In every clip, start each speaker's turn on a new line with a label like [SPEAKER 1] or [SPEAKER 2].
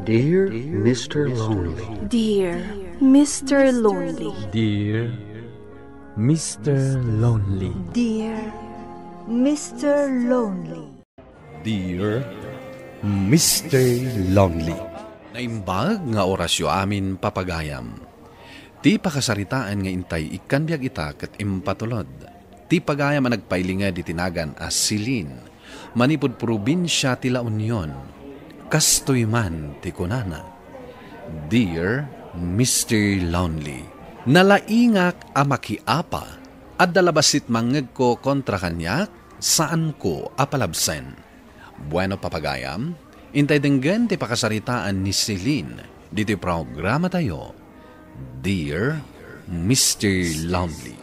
[SPEAKER 1] Dear Mr. Lonely.
[SPEAKER 2] Dear Mr. Lonely.
[SPEAKER 3] Dear Mr. Lonely.
[SPEAKER 2] Dear Mr. Lonely.
[SPEAKER 4] Dear Mr. Lonely. Naimbag nga orasyo amin papagayam. Ti pakasaritaan nga intay ikan biag ita ket impatulod. Ti pagayam ang nagpailinga di tinagan as Silin. Manipod probinsya ti La Union. Kastoy man ti kunana. Dear Mr. Lonely. Nalaingak amakiapa at dalabasit mangeg ko kontra kanyak saan ko apalabsen. Bueno papagayam, intay denggan ti pakasaritaan ni Celine dito programa tayo. Dear Mr. Lonely.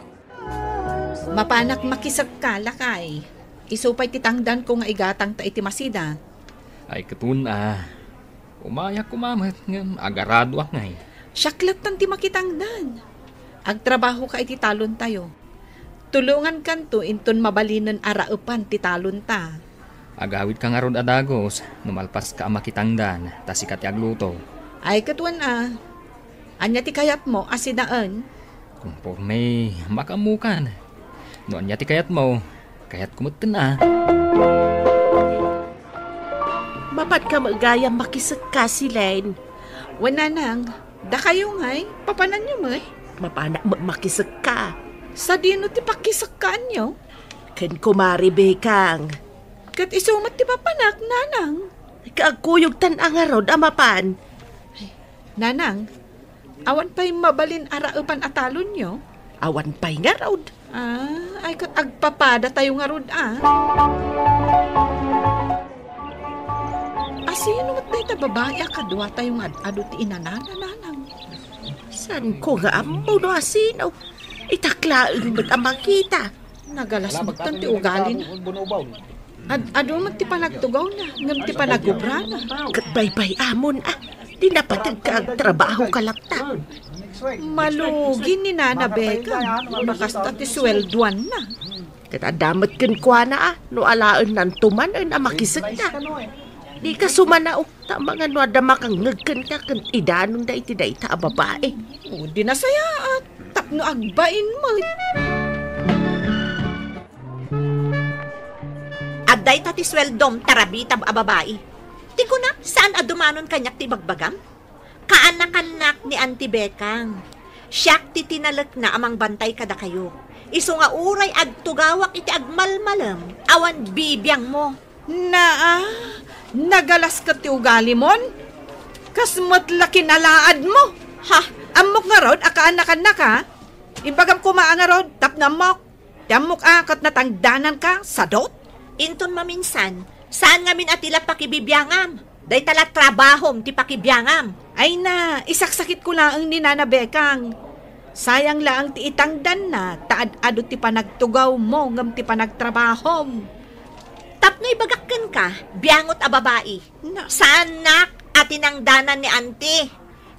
[SPEAKER 5] Mapanak makisag ka, lakay. Isupay titangdan ko nga igatang ta iti masida.
[SPEAKER 6] Ay katun umayak kumamat nga agarado ak ngay.
[SPEAKER 5] Syaklat tan ti makitangdan. Agtrabaho ka iti talon tayo. Tulungan kanto inton mabalinan araupan ti talon ta.
[SPEAKER 6] Agawid ka nga rod adagos, numalpas ka makitangdan, tasikat agluto.
[SPEAKER 5] Ay katuan anya ti kayat mo asidaan.
[SPEAKER 6] Kumporme makamukan. No anya ti kayat mo, kayat kumutin
[SPEAKER 7] Mapat ka magayang makisag ka si Len.
[SPEAKER 5] Wana nang, da kayo ngay, papanan nyo mo
[SPEAKER 7] Mapana makisag ka.
[SPEAKER 5] Sa dino ti pakisagkaan nyo?
[SPEAKER 7] Ken kumari bekang.
[SPEAKER 5] Kat isumat ti papanak, nanang.
[SPEAKER 7] Kaagkuyog tan angarod amapan.
[SPEAKER 5] Nanang, awan pa'y mabalin araupan atalon nyo?
[SPEAKER 7] Awan pa'y ngarod.
[SPEAKER 5] Ay kat agpapada tayo ngarod Sino mat na babae kadwa tayong ado ti inanananang.
[SPEAKER 7] San ko nga ammo no asino? Itaklaan ba't ang makita?
[SPEAKER 5] Nagalas magtan ti ugalin. Ado man ti panagtugaw na, ngam ti panagubra na.
[SPEAKER 7] Katbaybay amon dinapatag ka ang trabaho kalakta.
[SPEAKER 5] Malugi ni Nana Becca, nakasta ti swelduan na.
[SPEAKER 7] Katadamat kan kwa na no alaan nan tuman ang makisag na. Di ka sumanaok ta mga no adama kang ngagkan ka kan idanong da iti da ita babae.
[SPEAKER 5] O di na saya tapno agbain mo.
[SPEAKER 8] Adday tati sweldom tarabita babae. Ti ko na saan adumanon kanyak ti bagbagam? Kaanak-anak ni Auntie Bekang. Siyak ti tinalak na amang bantay kada kayo. Iso nga uray agtugawak iti agmalmalam. Awan bibiyang mo.
[SPEAKER 5] Nagalas ka ti ugali mon? Kasmat laki nalaad mo. Ha? Amok nga rod, akaanak-anak ha? Ibagam kumaa nga rod, tap nga mok. Damok kat natangdanan ka, sadot?
[SPEAKER 8] Inton maminsan, saan nga min atila pakibibiyangam? Day tala trabahom ti pakibiyangam.
[SPEAKER 5] Ay na, isaksakit ko lang ni Nana Bekang. Sayang lang ti itangdan na, taad-ado ti panagtugaw mo, ngam ti panagtrabahom.
[SPEAKER 8] Tapno ibagakkan ka, biyangot a babae. Saan nak atinangdanan ni Auntie?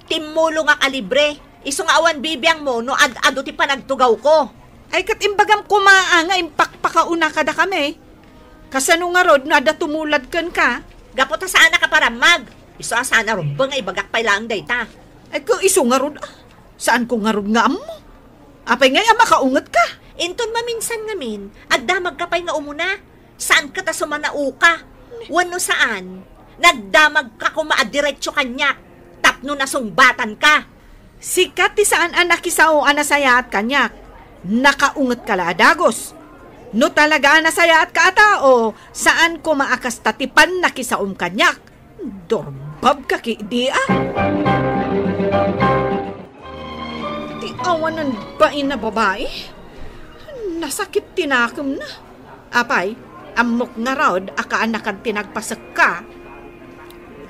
[SPEAKER 8] Timulo nga kalibre. Iso nga awan bibiyang mo no ad-ado ti panagtugaw ko.
[SPEAKER 5] Ay kat imbagam kumaa nga impakpakauna kada kami. Kasano nga rod na tumulad kan ka?
[SPEAKER 8] Gapot na saan ka paramag. Iso asana rod ba nga ibagak pa lang dayta.
[SPEAKER 5] Ay kung iso nga rod saan ko nga rod nga amo? Apay nga makaungat ka.
[SPEAKER 8] Inton maminsan ngamin, agdamag ka pa'y nga umuna. Saan ka ta sumanao ka? Wano saan? Nagdamag ka kumaadiretso kanyak. Tapno na sungbatan ka.
[SPEAKER 5] Sikat ti saan anak isao anasaya at kanyak. Nakaungat ka la dagos. No talaga anasaya at kaatao, saan ko maakas tatipan na kisaom kanyak. Dorbab ka ki di Ti awanan ba ina babae? Nasakit tinakam na. Apay, amok nga raod, akaanakan tinagpasak ka.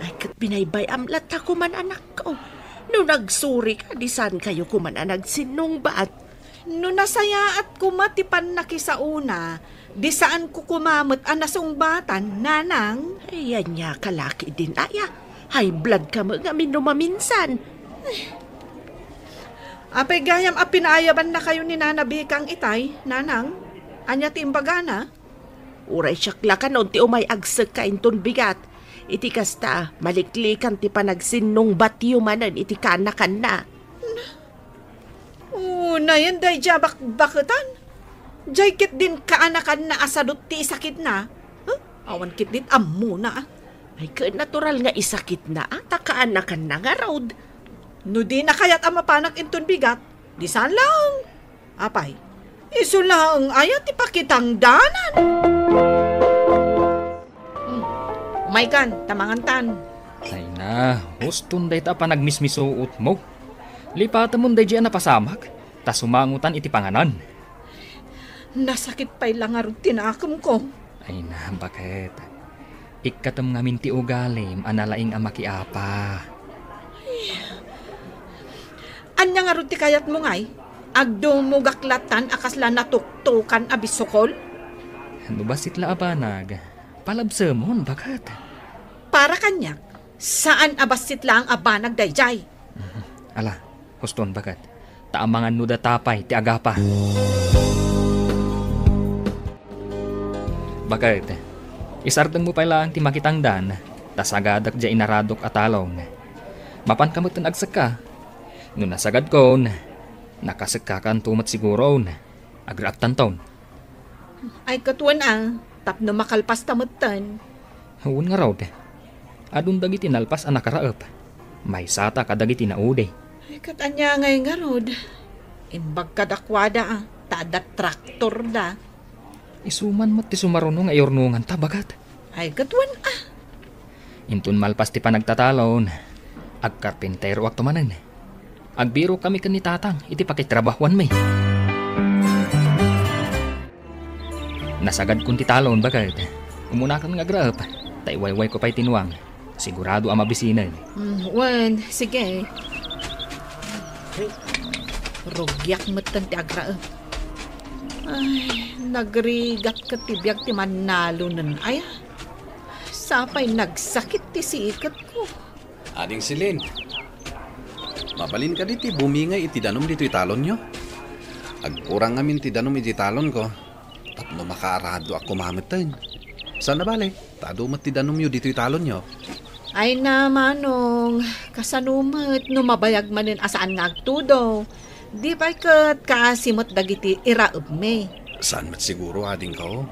[SPEAKER 7] Ay, kat binaybay amlat ako man anak ko. No nagsuri ka, di saan kayo kuman nagsinong baat?
[SPEAKER 5] No nasaya at kumatipan na kisauna, di saan ko kumamot anasumbatan, nanang?
[SPEAKER 7] Ay, yan niya kalaki din, aya. High blood ka mga minumaminsan.
[SPEAKER 5] Apay gayam apinayaban na kayo ni Nana Bekang itay, nanang? Anya timbaga na?
[SPEAKER 7] Uray siyakla ka noon ti umay agsag ka inton bigat. Iti kasta, maliklikan ti panagsinong batyo manan iti kanakan na.
[SPEAKER 5] Na yan day dya bakbakatan. Jay kit din kaanakan na asadot ti isakit na. Awan kit din ammo na.
[SPEAKER 7] Ay natural nga isakit na ta kaanakan na nga raod.
[SPEAKER 5] No di na kaya't amapanak inton bigat. Di saan lang. Apay, iso lang ayat ipakitang danan. Umaykan, tamangantan.
[SPEAKER 6] Ay na, huston day ta pa nagmismisuot mo. Lipatan mo day dyan napasamak, ta sumangutan iti panganan.
[SPEAKER 5] Nasakit pa'y lang nga tinakam ko.
[SPEAKER 6] Ay na, bakit? Ikatam ngamin ti ugalim, analaing amakiapa.
[SPEAKER 5] Anya nga ti kayat mo ngay? Agdo mo gaklatan akasla natuktukan abisokol?
[SPEAKER 6] Ano ba sitla abanag? Palabsamon, bakit?
[SPEAKER 5] Para kanyak, saan abasit lang abanag dayjay?
[SPEAKER 6] Ala, huston bakit? Taamangan nuda tapay, ti agapa. Bakit? Isartang mo pa lang ti makitangdan, tas agadak dya inaradok atalong. Mapan kamot ng agsaka. No nasagad ko, nakasakakan tumat siguro, agraktan taon.
[SPEAKER 5] Ay katuan ang, tapno makalpas tamutan.
[SPEAKER 6] Huwag nga raw, adun dagiti nalpas ang nakaraap. May sata kadagiti naude.
[SPEAKER 5] Ay katanya ngay nga rod. Inbag kadakwada tadat traktor da.
[SPEAKER 6] Isuman mat ti sumarunong ay ornungan tabagat.
[SPEAKER 5] Ay katuan
[SPEAKER 6] Intun malpas ti panagtatalon. Agkarpintero ak tumanan. Agbiro kami kan ni tatang iti pakitrabahuan may. Nasagad kun ti talon bagat. Umunakan nga grap. Taiwayway ko pa'y tinuang. Sigurado ang mabisinan.
[SPEAKER 5] Wan, sige. Rugyak matan ti agra. Ay, nagrigat ka tibiyag ti manalo nun. Ay, sapay nagsakit ti sikat ko.
[SPEAKER 4] Ading Silin, mabalin ka diti bumingay iti danom dito italon nyo. Agkurang amin ti danom iti talon ko. Tapno makaarado ako mamatan. Saan na bale? Tado mat ti danom nyo dito italon nyo.
[SPEAKER 5] Ay namanong, kasanumat no mabayag manin asaan nga agtudo. Di ba kat kasimot dagiti iraub me.
[SPEAKER 4] Saan mat siguro ading ko?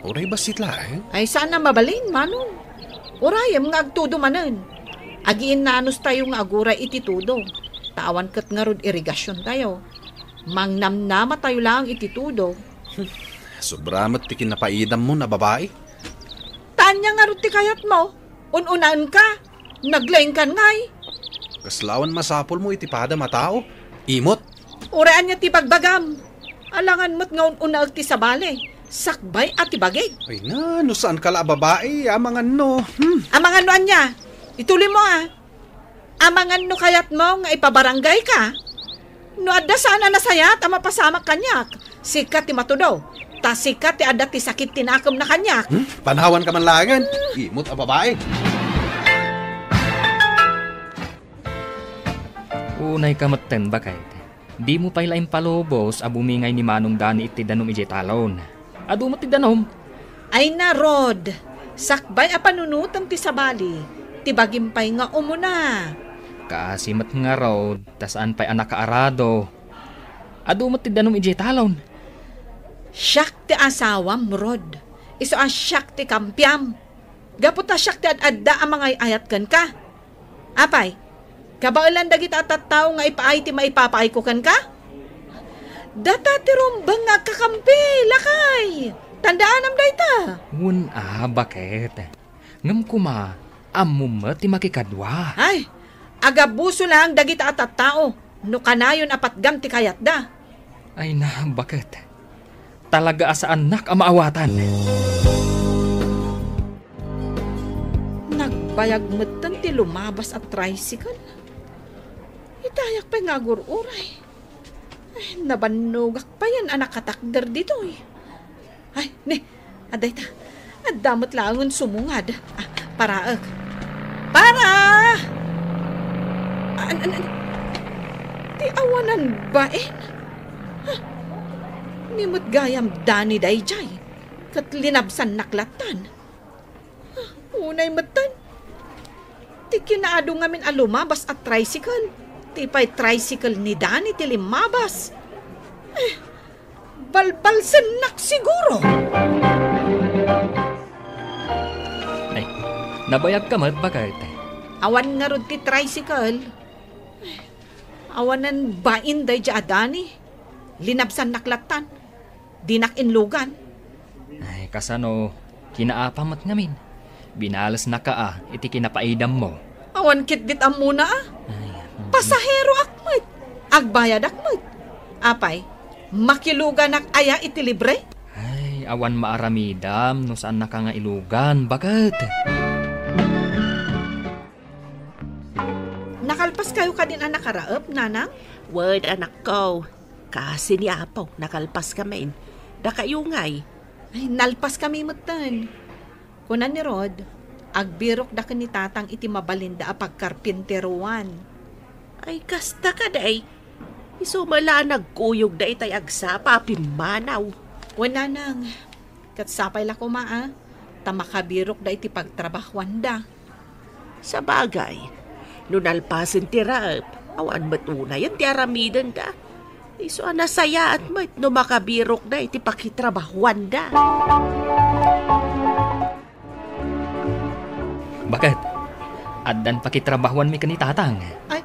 [SPEAKER 4] Oray basit la
[SPEAKER 5] Ay saan na mabalin manong. Urayam nga agtudo manin. Agiin nanos tayo nga aguray iti tudo. Tawan kat nga rod irigasyon tayo. Mangnamnama tayo lang iti tudo.
[SPEAKER 4] Sobramat ti kinapaidam mo na babae.
[SPEAKER 5] Tanya nga rod ti kayat mo. Ununaan ka. Naglaing kan ngay.
[SPEAKER 4] Kaslawan masapol mo iti pada matao. Imot.
[SPEAKER 5] Uraan niya ti bagbagam. Alangan mo't nga unaag ti sabale. Sakbay at ti bagay.
[SPEAKER 4] Ay na, no saan ka la babae? Amangan no.
[SPEAKER 5] Amangan no anya. Ituloy mo Amangan no kayat mo nga ipabarangay ka. No adda sana nasayat ang mapasamak kanyak. Sikat ti matudo. Ta sikat ti adda ti sakit tinakam na kanyak.
[SPEAKER 4] Panawan ka man langan. Imot ang babae.
[SPEAKER 6] Unay kamatan bakit? Di mo pa'y laing palobos a bumingay ni Manong Dani iti danom iti talon. Adu mo ti danom.
[SPEAKER 5] Ay na Rod. Sakbay a panunutan ti sabali. Ti bagimpay nga umuna.
[SPEAKER 6] Kaasimat nga raw, tasaan pa'y anak kaarado. Adu mo ti danom iti talon.
[SPEAKER 5] Siyak ti asawam, Rod. Iso ang siyak ti kampyam. Gapot ta siyak ti adda ang mga ayat kan ka. Apay, kabailan dagit at tao nga ipaay ti maipapaay ko kan ka? Data ti rumbang nga kakampi, lakay. Tandaan am dayta.
[SPEAKER 6] Bakit? Ngam kuma, amuma ti makikadwa.
[SPEAKER 5] Ay, agabuso lang dagit at tao. No kanayon apat gam ti kayat da.
[SPEAKER 6] Ay na, bakit? Talaga asa anak ang maawatan.
[SPEAKER 5] Nagbayag matan ti lumabas at tricycle. Itayak pa nga gururay. Ay, nabanugak pa yan anak katakder dito eh. Ay, aday ta. Adamot langon sumungad. Para. Ti awanan ba Nimot gayam Dani dayjay. Kat linabsan naklatan. Unay matan. Ti kinaado ngamin alumabas at tricycle. Ti pa'y tricycle ni Dani ti limabas. Balbalsan nak siguro.
[SPEAKER 6] Ay, nabayag ka mat bakit?
[SPEAKER 5] Awan nga rod ti tricycle. Awanan bain day dya Dani. Linabsan naklatan. Dinak inlugan.
[SPEAKER 6] Ay, kasano, kinaapamat ngamin. Binalas na ka iti kinapaidam mo.
[SPEAKER 5] Awan kit dit muna Pasahero akmat. Agbayad akmat. Apay, makilugan ak aya iti libre?
[SPEAKER 6] Ay, awan maaramidam no saan na ka nga ilugan. Bakit?
[SPEAKER 5] Nakalpas kayo ka din ang nakaraap, nanang?
[SPEAKER 7] Word, anak ko. Kasi ni Apaw, nakalpas kami. Dakayungay.
[SPEAKER 5] Ay, nalpas kami matan. Kunan ni Rod, agbirok da ka ni tatang iti mabalinda a pagkarpinteruan.
[SPEAKER 7] Ay, kasta ka day. Isumala nagkuyog da itay agsa, papimanaw.
[SPEAKER 5] Wala nang. Katsapay la kumaa. Tamakabirok da iti pagtrabahwan da.
[SPEAKER 7] Sa bagay, nunalpasin ti Raap, awan matuna yan ti aramidan da. Iso anasaya at mat no makabirok da iti pakitrabahuan da.
[SPEAKER 6] Bakit? Addan pakitrabahuan mi kanitatang.
[SPEAKER 5] Ay,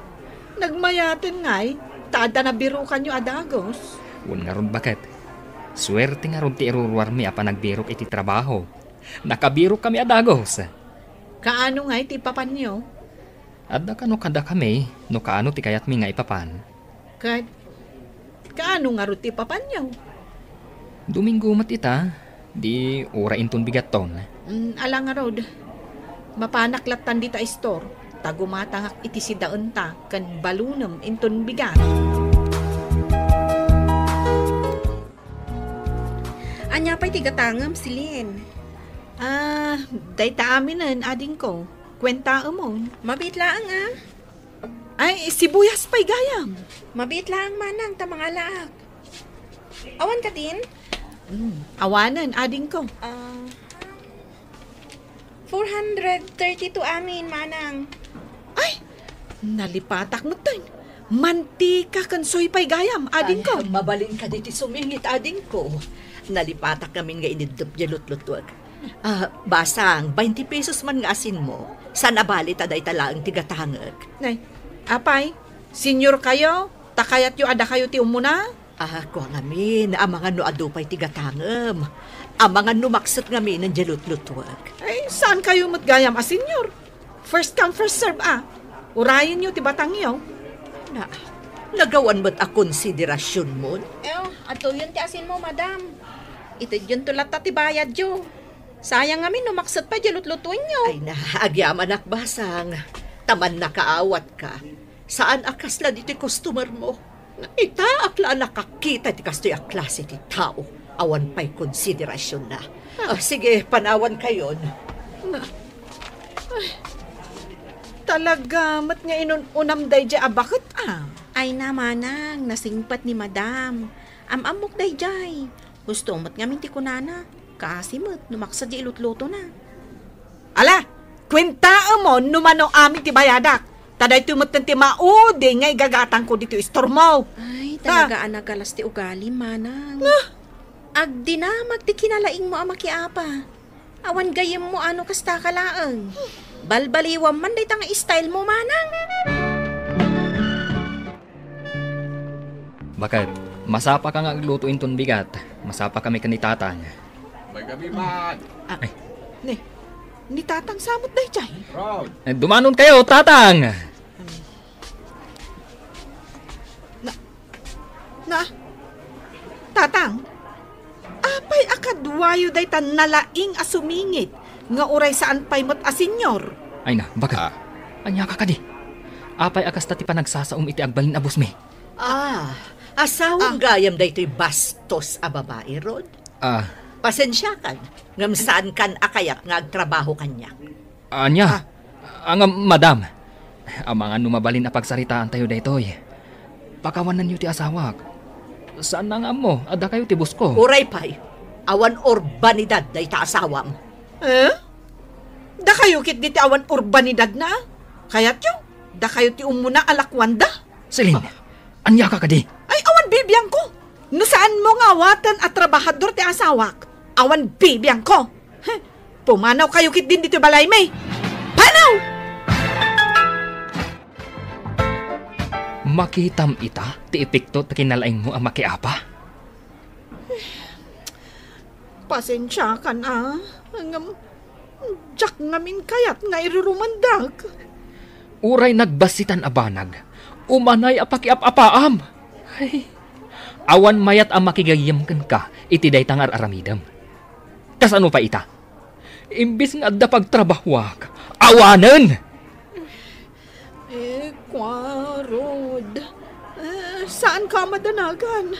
[SPEAKER 5] nagmayatin nga'y. Tada na birukan nyo adagos.
[SPEAKER 6] Un nga ron bakit? Swerte nga ron ti iruruar mi apa nagbirok iti trabaho. Nakabirok kami adagos.
[SPEAKER 5] Kaano nga'y ti papan nyo?
[SPEAKER 6] Adda ka no kada kami, no kaano ti kayat mi nga ipapan.
[SPEAKER 5] Kaano nga ron ti papan nyo?
[SPEAKER 6] Domingo mat ita, di ora inton bigaton.
[SPEAKER 5] Alang nga Rod, mapanaklatan di ta store. Tagumatangak iti si daon ta, kan balunam inton bigat.
[SPEAKER 9] Anya pa'y tigatangam, Silin.
[SPEAKER 5] Day ta aminan, ading ko. Kwenta amon.
[SPEAKER 9] Mabit laang
[SPEAKER 5] Ay, sibuyas pa'y gayam.
[SPEAKER 9] Mabit laang manang ta mga laak. Awan ka din?
[SPEAKER 5] Awanan, ading ko.
[SPEAKER 9] 432 amin, manang.
[SPEAKER 5] Ay, nalipatak mo tayo. Mantika kan soy pa'y gayam, ading ko.
[SPEAKER 10] Mabalin ka diti sumingit, ading ko. Nalipatak namin nga inidop lut-lutwag. Basang, 20 pesos man nga asin mo. Sana bali taday talaang tigatangag.
[SPEAKER 5] Nay, apay, senior kayo? Takayat yu ada kayo ti umuna?
[SPEAKER 10] Ko ngamin, amangan no adupay tigatangam. Amangan no maksat ngamin ng lut-lutwag.
[SPEAKER 5] Ay, saan kayo matgayam a senior? First come, first serve Urayin nyo ti batang yaw.
[SPEAKER 10] Nagawan mo't a konsiderasyon mo?
[SPEAKER 9] Ato yun ti asin mo, madam. Ito yun tulat ti bayad yo. Sayang ngamin numaksat pa lut-lutuin nyo.
[SPEAKER 10] Ay agyaman ak basang. Taman nakaawat ka. Saan akas la diti customer mo? Ita akla nakakita ti kastoy a klase ti tao. Awan pa'y konsiderasyon na. Sige, panawan kayon.
[SPEAKER 5] Talaga, mat nga inunam day dya bakit
[SPEAKER 9] Ay namanang, nasingpat ni madam. Amok day jay. Gusto mat nga minti ko nana. Kasi mat, numaksa di ilut-luto na.
[SPEAKER 5] Ala, kwenta mo, numano amin ti bayadak. Taday tumatan ti maudi ngay gagatang ko dito istor mo.
[SPEAKER 9] Ay, talaga anagalas ti ugali, manang. Agdi na, magti kinalaing mo ang makiapa. Awan gayem mo ano kasta kalaang. Balbaliwam man day tanga style mo, manang.
[SPEAKER 6] Bakit? Masapa ka nga aglutuin ton bigat. Masapa kami kanitatang.
[SPEAKER 4] May gabi man.
[SPEAKER 5] Ni tatang samot day jay.
[SPEAKER 6] Dumanon kayo, tatang!
[SPEAKER 5] Tatang, apay akadwayo day tan nalaing asumingit nga uray saan pay mot a senyor.
[SPEAKER 6] Ay na, bakit? Anya ka di. Apay akas tati pa nagsasaum iti agbalin abos me.
[SPEAKER 10] Asawang gayam da ito'y bastos a babae, Rod. Pasensya kan, ngam saan kan akayat nga agtrabaho kanya.
[SPEAKER 6] Anya, madam. Amangan numabalin a pagsaritaan tayo daytoy. Pakawanan niyo ti asawak. Saan na nga mo? Ada kayo ti busko.
[SPEAKER 10] Uray pay, awan urbanidad da ita asawam.
[SPEAKER 5] Da kayo kit diti awan urbanidad na? Kayat yo, da kayo ti umuna alakwanda.
[SPEAKER 6] Celine, anya ka kadi?
[SPEAKER 5] Ay, awan bibiyang ko. No saan mo nga awatan at trabahador ti asawak? Awan bibiyang ko. Pumanaw kayo kit din dito balay may. Panaw!
[SPEAKER 6] Makitam ita, ti epekto ta kinalaing mo ang makiapa.
[SPEAKER 5] Pasensya ka na. Jack ngamin kayat nga irurumandag.
[SPEAKER 6] Uray nagbasitan abanag, umanay apakiap-apaam. Ay, awan mayat ang makigayamkan ka, iti day tangar aramidam. Tas ano pa ita? Imbis nga adda pagtrabahwak, awanan!
[SPEAKER 5] Kwarod. Saan ka madanagan?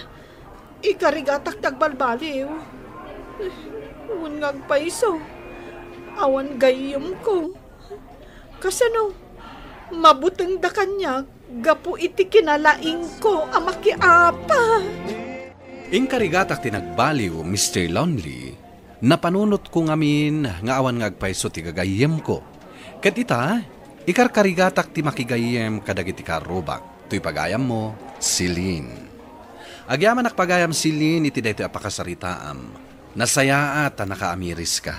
[SPEAKER 5] Ikarigatak tagbalbaliw. Unngag paiso. Awan gayom ko. Kasano? Mabuteng da kanya, gapu iti kinalaing ko amakiapa.
[SPEAKER 4] Ingkarigatak tinagbaliw, Mr. Lonely, napanunot ko ngamin nga awan ngagpaiso ti gagayem ko. Kat ita, ikarkarigatak ti makigayem kadagiti karubak. Tuy pagayam mo, Celine. Agyaman nakpagayam Celine iti daytoy apakasaritaam. Nasaya at nakaamiris ka.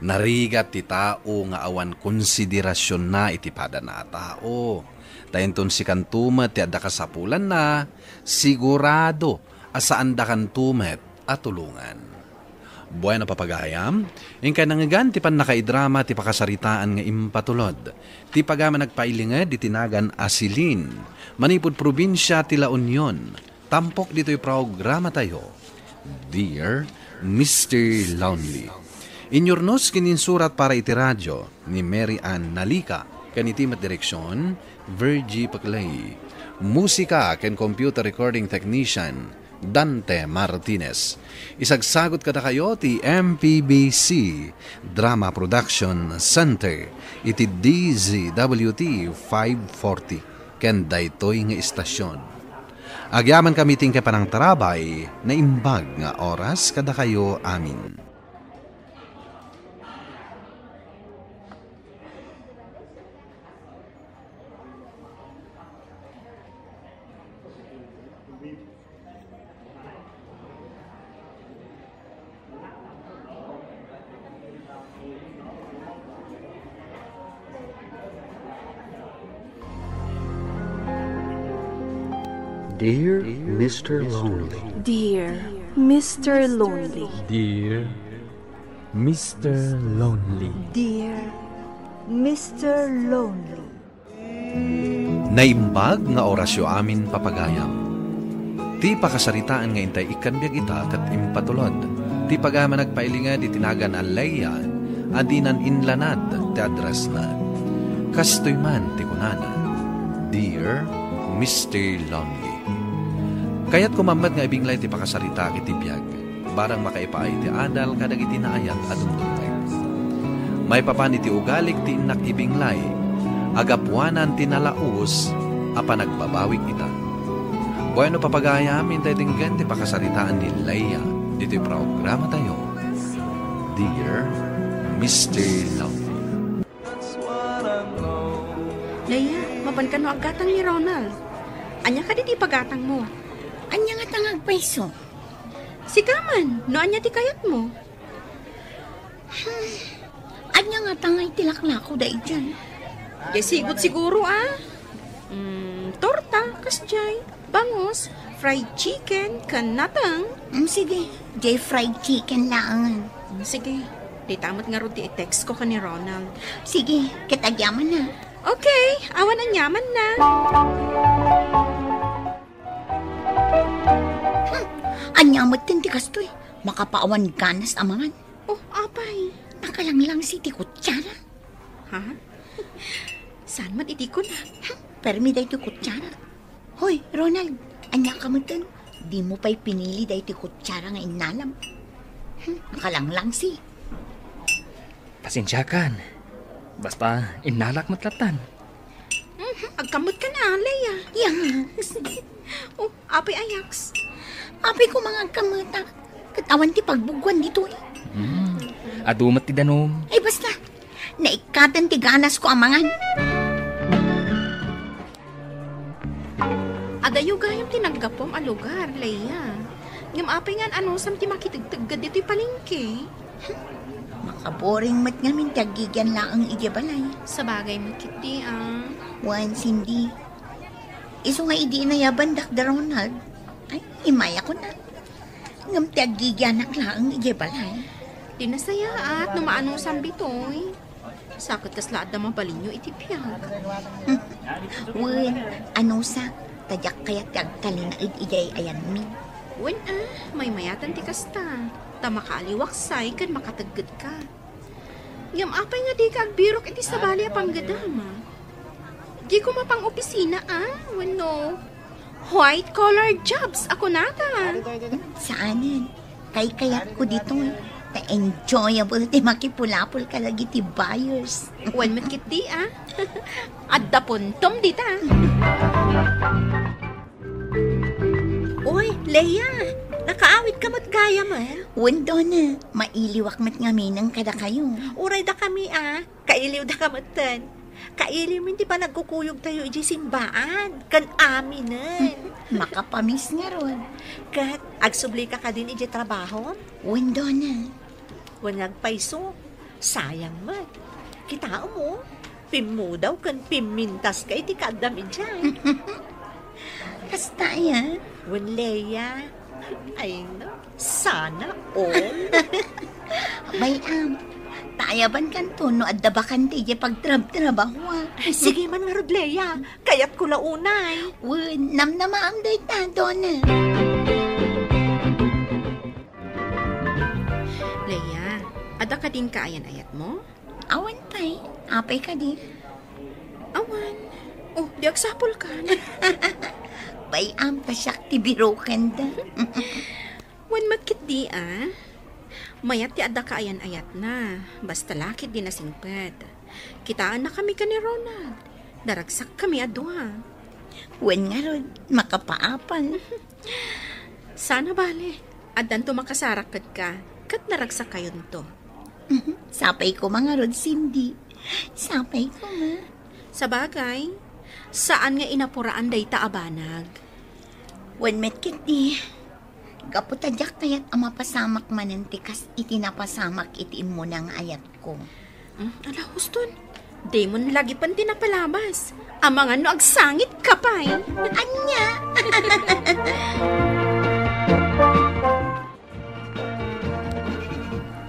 [SPEAKER 4] Narigat ti tao nga awan konsiderasyon na iti pada na tao. Dayon si kantumet ti adda kasapulan na, sigurado asaan da kantumet at tulungan. Buhay na papagayam, ingkay nangagan ti pan nakaidrama ti pakasaritaan nga impatulod. Ti pagama nagpailinged di tinagan Asilin, manipod probinsya ti La Union. Tampok dito'y programa tayo. Dear Mr. Lonely. Inyornos kininsurat para iti radyo ni Mary Ann Nalika, kanitimat direksyon, Virgie Paclay. Musika ken computer recording technician, Dante Martinez. Isagsagot kada kayo ti MPBC Drama Production Center, iti DZWT 540, ken daytoy nga istasyon. Agyaman kami tingke panang tarabay na imbag nga oras kada kayo amin.
[SPEAKER 1] Dear Mr. Lonely.
[SPEAKER 2] Dear Mr. Lonely.
[SPEAKER 3] Dear Mr. Lonely.
[SPEAKER 2] Dear Mr. Lonely.
[SPEAKER 4] Naimbag nga orasyo amin papagayam. Ti pakasaritaan nga intay ikanbiag ita kat impatulod. Ti pagama nagpailinga di tinagan alaya, adinan inlanad ti adres na. Kastoy man ti kunana. Dear Mr. Lonely. Kaya't kumamad nga ibinglay ti pakasarita kiti biyag, barang makaipaay ti adal kadag iti naayat adumdumay. May papan iti ugalik ti inak ibinglay, agapuanan ti nalaus, apa nagbabawig ita. Bueno papagayam, intay tinggan ti pakasaritaan ni Leia, dito programa tayo. Dear Mr. Lonely.
[SPEAKER 9] Leia, mapan ka no agatang ni Ronald. Anya ka di pagatang mo.
[SPEAKER 11] Anya nga tangag paiso.
[SPEAKER 9] Si Kaman, no anya ti kayat mo.
[SPEAKER 11] Anya nga tangay tilaklako da dyan.
[SPEAKER 9] Sigot siguro torta, kasjay, bangus, fried chicken, kanatang.
[SPEAKER 11] Sige, jay fried chicken lang.
[SPEAKER 9] Sige, di tamat nga ro ti i-text ko ka ni Ronald.
[SPEAKER 11] Sige, kitagyaman na.
[SPEAKER 9] Okay, awan ang yaman na.
[SPEAKER 11] Anyamot din ti kastoy. Makapaawan ganas amangan.
[SPEAKER 9] Oh, apay.
[SPEAKER 11] Nakalanglang si ti kutsara.
[SPEAKER 9] Ha? Saan mat iti ko na?
[SPEAKER 11] Permi day ti kutsara. Hoy, Ronald, anya ka mo din. Di mo pa'y pinili day ti kutsara nga inalam. Nakalanglang si.
[SPEAKER 6] Pasensyakan. Basta inalak matlatan.
[SPEAKER 9] Agkamot ka na, Leia.
[SPEAKER 11] Yes.
[SPEAKER 9] Oh, apay ayaks.
[SPEAKER 11] Apay ko mga agkamata. Katawan ti pagbugwan dito eh.
[SPEAKER 6] Adumat ti danom.
[SPEAKER 11] Ay basta, naikatan ti ganas ko amangan.
[SPEAKER 9] Adayo gayam tinaggapom a lugar, Leia. Ngam apay nga ano sam ti makitagtagad dito'y palengke.
[SPEAKER 11] Makaboring mat nga mintagigyan laang ijabalay.
[SPEAKER 9] Sa bagay mo kiti
[SPEAKER 11] Once hindi. Iso nga idi na yaban Dr. Ronald. Ay, imaya ko na. Ngam tagigyan laang ijabalay.
[SPEAKER 9] Di nasaya at numaanong sambitoy. Sakit kaslaad na mabalin nyo itipyag.
[SPEAKER 11] Wen, ano sa tadyak kaya tagkalinaid ijay ayan mi.
[SPEAKER 9] Wen may mayatan ti kasta. Tamakaliwaksay kan makatagad ka. Ngam apay nga di ka agbirok iti sabali apang gadama. Di ko mapang opisina Wen no. White collar jobs ako nata.
[SPEAKER 11] Saanin? Kay kayat ko dito enjoyable ti makipulapol ka lagi ti buyers.
[SPEAKER 9] Wen matkit di Adda puntom dita.
[SPEAKER 8] Uy, Leia, nakaawit ka mo't gaya man.
[SPEAKER 11] Wendo na, mailiwak mat nga minang kada kayo.
[SPEAKER 8] Uray da kami kailiw da kamatan. Kailiw min di pa nagkukuyog tayo iji simbaan. Kan aminan.
[SPEAKER 11] Makapamis nga ron.
[SPEAKER 8] Kat, agsubli ka din iji trabaho?
[SPEAKER 11] Wendo na.
[SPEAKER 8] Wanag paiso, sayang mat. Kita mo, pim mo daw kan pimintas ka iti kadam ijay.
[SPEAKER 11] Kasta yan.
[SPEAKER 8] Wen Leia, ay no, sana all.
[SPEAKER 11] May tayaban kan to no adda bakan ti pagtrabaho.
[SPEAKER 8] Sige man nga Rod Leia, kayat ko launay.
[SPEAKER 11] Wen, namnamaam day ta doon.
[SPEAKER 9] Leia, ada ka din kaayan-ayat mo?
[SPEAKER 11] Awan pa'y, apay ka di.
[SPEAKER 9] Awan. Oh, di agsapol ka.
[SPEAKER 11] Bay pasyak ti birokan da.
[SPEAKER 9] Wan matkit di Mayat ti ada kaayan-ayat na. Basta lakit di nasingpet. Kitaan na kami ka ni Ronald. Daragsak kami adwa.
[SPEAKER 11] Wan nga ron, makapaapal.
[SPEAKER 9] Sana bale. Adan to makasarakad ka. Kat naragsak kayon to.
[SPEAKER 11] Sapay ko mga ron, Cindy. Sapay ko ma.
[SPEAKER 9] Sa bagay, saan nga inapuraan day taabanag?
[SPEAKER 11] Wan metkit di. Kaputadyak kayat ang mapasamak manantikas itinapasamak itiin mo ng ayat ko.
[SPEAKER 9] Ala, huston. Demon lagi pan tinapalabas. Ang mga no agsangit kapay.
[SPEAKER 11] Anya!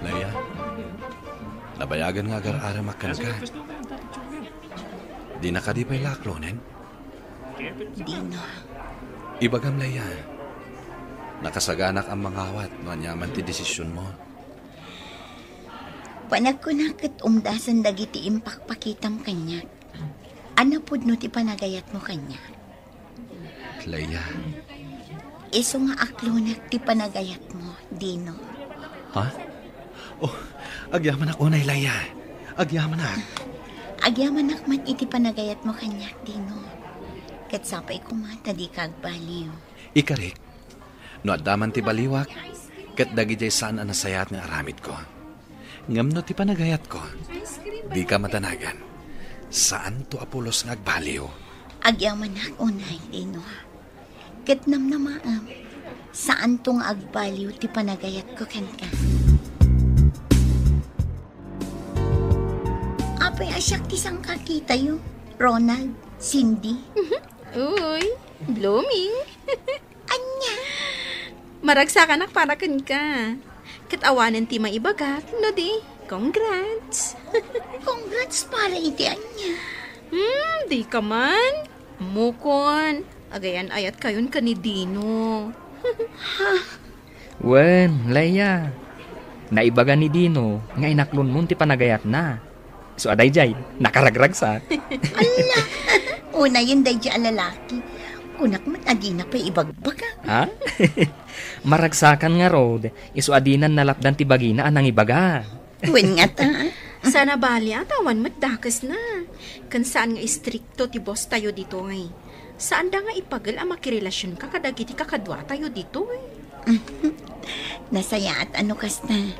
[SPEAKER 4] Leia, nabayagan nga agar-ara makan ka. Di na ka di pa'y laklonen?
[SPEAKER 11] Dino.
[SPEAKER 4] Ibagam Leia, nakasaganak ang mangawat no anyaman ti desisyon mo.
[SPEAKER 11] Panag ko nakit umdasan dagiti impakpakitam kanya. Ano pod no ti panagayat mo kanya?
[SPEAKER 4] Leia.
[SPEAKER 11] Iso nga aklonak ti panagayat mo, Dino.
[SPEAKER 4] Ha? Oh, agyaman ako na Leia. Agyaman ak.
[SPEAKER 11] Agyaman akman iti panagayat mo kanya, Dino. Katsapay ko mata di kagbaliw.
[SPEAKER 4] Ikarik, no adaman ti baliwak, kat dagi jay saan ang nasayat ng aramid ko. Ngam no ti panagayat ko, di ka matanagan. Saan to Apolos ngagbaliw?
[SPEAKER 11] Agyaman ako na, Dino. Kat namnamaam, saan tong agbaliw ti panagayat ko kanka? Apay asyak ti sang kakita yo, Ronald, Cindy.
[SPEAKER 9] Uy, blooming.
[SPEAKER 11] Anya?
[SPEAKER 9] Maragsakan para kan ka. Katawanan ti maibagat, no di? Congrats.
[SPEAKER 11] Congrats para iti anya.
[SPEAKER 9] Di ka man. Mukon. Agayan ayat kayon ka ni Dino.
[SPEAKER 6] Wen, Leia. Naibaga ni Dino, nga inaklon mo ti panagayat na. So aday jay, nakaragragsa.
[SPEAKER 11] Ala, una yun day di alalaki. Kunak matagi na pa ibagbaga.
[SPEAKER 6] Ha? Maragsakan nga road, iso adinan nalapdan ti bagina anang ibaga.
[SPEAKER 11] Wen nga ta.
[SPEAKER 9] Sana bali atawan matdakas na. Kan saan nga istrikto ti boss tayo dito ngay. Saan da nga ipagal ang makirelasyon ka kadagiti kakadwa tayo dito
[SPEAKER 11] Nasaya at ano kas na.